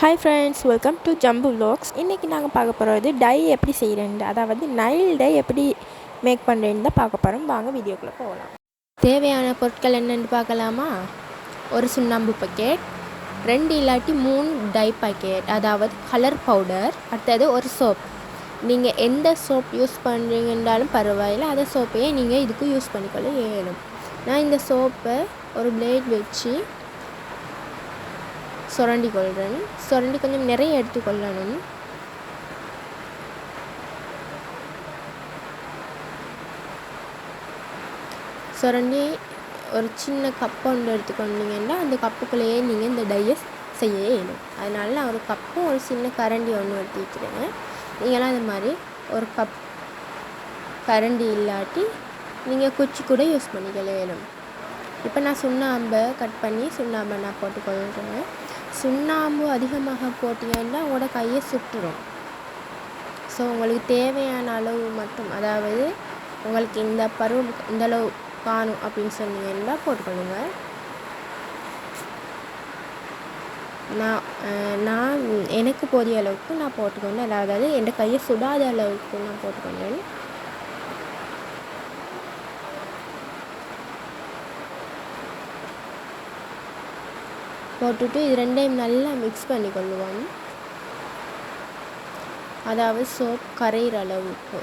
Hi friends, welcome to Jambu vlogs. இன்றைக்கி நாங்கள் பார்க்க போகிறது டை எப்படி செய்கிறேன், அதாவது நைல் டை எப்படி மேக் பண்ணுறேன்னு தான் பார்க்க போகிறோம். வாங்க வீடியோக்குள்ளே போகலாம். தேவையான பொருட்கள் என்னென்னு பார்க்கலாமா? ஒரு சுண்ணாம்பு பக்கெட், 2 இல்லாட்டி 3 டை பாக்கெட், அதாவது கலர் பவுடர். அடுத்தது ஒரு சோப். நீங்கள் எந்த சோப் யூஸ் பண்ணுறீங்கன்றாலும் பரவாயில்லை, அந்த சோப்பையே நீங்கள் இதுக்கு யூஸ் பண்ணிக்கொள்ள இயலும். நான் இந்த சோப்பை ஒரு பிளேட் வச்சு சுரண்டி கொள்கிறேன். சுரண்டி கொஞ்சம் நிறைய எடுத்துக்கொள்ளணும். சுரண்டி ஒரு சின்ன கப்பு ஒன்று எடுத்துக்கொண்டீங்கன்னா அந்த கப்புக்குள்ளேயே நீங்கள் இந்த டையை செய்ய இயலும். அதனால நான் ஒரு கப்பும் ஒரு சின்ன கரண்டி ஒன்று எடுத்துக்கிறேன். நீங்களாம் அது மாதிரி ஒரு கப் கரண்டி இல்லாட்டி நீங்கள் குச்சி கூட யூஸ் பண்ணிக்கல இயலும். இப்போ நான் சுண்ணாம்பை கட் பண்ணி சுண்ணாம்பை நான் போட்டுக்கொள்கிறேன். சுண்ணாம்பு அதிகமாக போட்டிங்கன்னா உங்களோட கையை சுட்டுரும். ஸோ உங்களுக்கு தேவையான அளவு மட்டும், அதாவது உங்களுக்கு இந்த பருவம் இந்தளவு காணும் அப்படின்னு சொன்னீங்கன்னா போட்டுக்கொள்ளுங்க. நான் எனக்கு போதிய அளவுக்கு நான் போட்டுக்கொண்டேன், அதாவது என் கையை சுடாத அளவுக்கு நான் போட்டுக்கொண்டேன். போட்டுட்டு இது ரெண்டையும் நல்லா மிக்ஸ் பண்ணி கொள்ளுவோம், அதாவது சோப் கரையிற அளவுக்கு.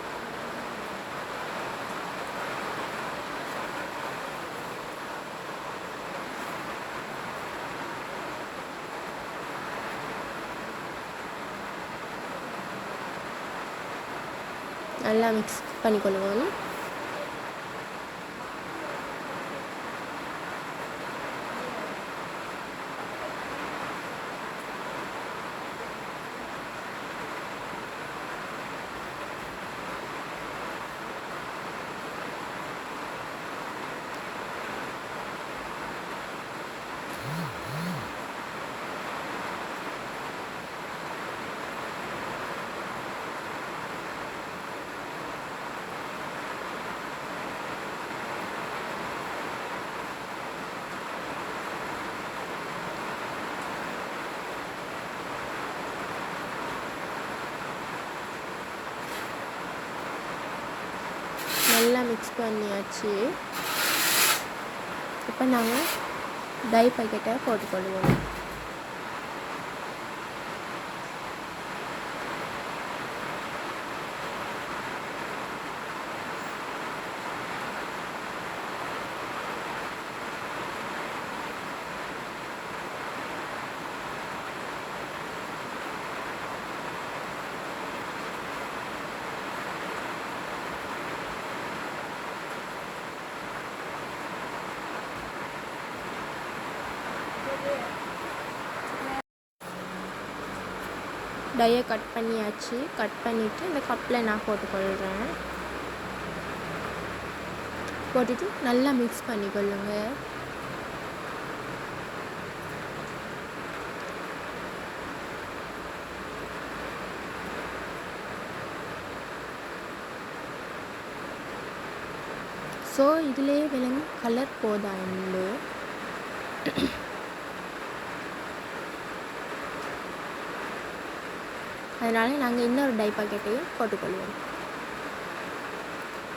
நல்லா மிக்ஸ் பண்ணிக்கொள்ளுவோம். நல்லா மிக்ஸ் பண்ணியாச்சு. இப்போ நாங்கள் டை பாக்கெட்டை போட்டுக்கொள்வோம். டையை கட் பண்ணியாச்சு. கட் பண்ணிவிட்டு இந்த கப்பில் நான் போட்டுக்கொள்கிறேன். போட்டுட்டு நல்லா மிக்ஸ் பண்ணிக்கொள்ளுங்க. ஸோ இதிலே விலங்கு கலர் போதாண்டு அதனால் நாங்கள் இன்னொரு டை பாக்கெட்டையும் போட்டுக்கொள்வோம்.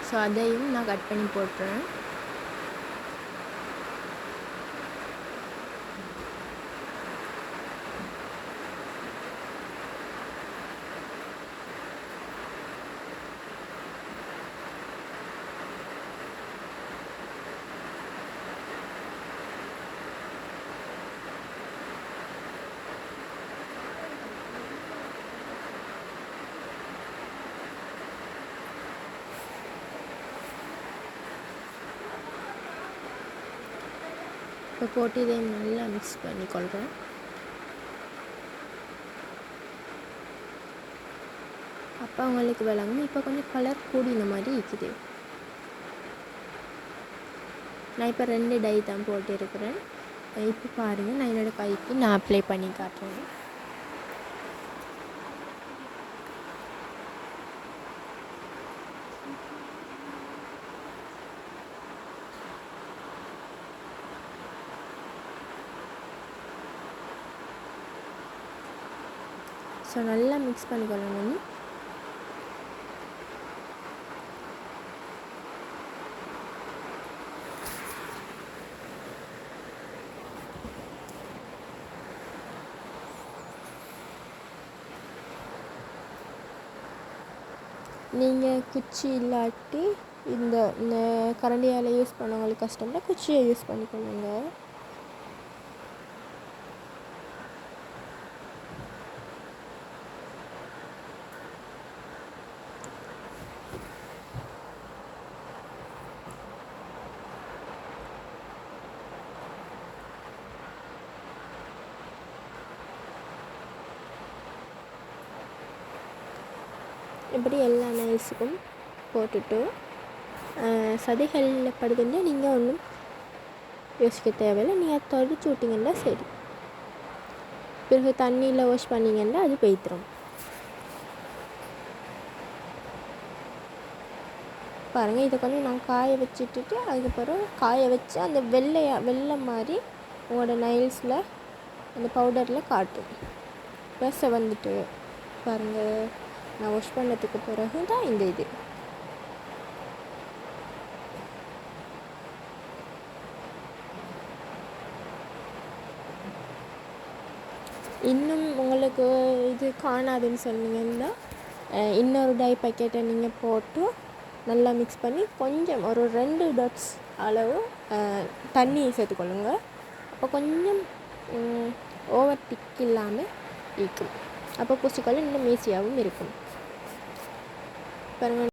ஸோ அதையும் நான் கட் பண்ணி போட்டுறேன். இப்போ போட்டு இதையும் நல்லா மிக்ஸ் பண்ணிக்கொள்கிறேன். அப்போ அவங்களுக்கு விளங்கும். இப்போ கொஞ்சம் கலர் கூடின மாதிரி இருக்குது. நான் இப்போ 2 டை தான் போட்டிருக்கிறேன். இப்போ பாருங்கள், நான் என்னோடய கைக்கு நான் அப்ளை பண்ணி காட்டுறேன். ஸோ நல்லா மிக்ஸ் பண்ணிக்கொள்ளணும். நீங்கள் குச்சி இல்லாட்டி இந்த கரண்டியால் யூஸ் பண்ணவங்களுக்கு கஷ்டம்னா குச்சியை யூஸ் பண்ணிக்கொள்ளுங்க. இப்படி எல்லா நைல்ஸுக்கும் போட்டுட்டு சதைகளில் படுதுன்னா நீங்கள் ஒன்றும் யோசிக்க தேவையில்லை. நீங்கள் தொடச்சி விட்டிங்கன்னா சரி. பிறகு தண்ணியில் வாஷ் பண்ணிங்கன்னா அது போய்த்துரும். பாருங்கள், இதை கொஞ்சம் நான் காய வச்சுட்டு அதுக்கப்புறம் காய வச்சு அந்த வெள்ளை மாதிரி உங்களோட நைல்ஸில் அந்த பவுடரில் காட்டும். ப்ளஸ் வந்துட்டு பாருங்கள், நான் வாஷ் பண்ணதுக்கு பிறகு தான் இந்த இது. இன்னும் உங்களுக்கு இது காணாதுன்னு சொன்னீங்கன்னா இன்னொரு டை பேக்கெட்டை நீங்கள் போட்டு நல்லா மிக்ஸ் பண்ணி கொஞ்சம் ஒரு 2 டாட்ஸ் அளவு தண்ணி சேர்த்துக்கொள்ளுங்க. அப்போ கொஞ்சம் ஓவர் திக் இல்லாமல் இருக்கும். அப்போ பூச்சிக்கொள்ள இன்னும் ஈஸியாகவும் இருக்கும். பாருங்கள்.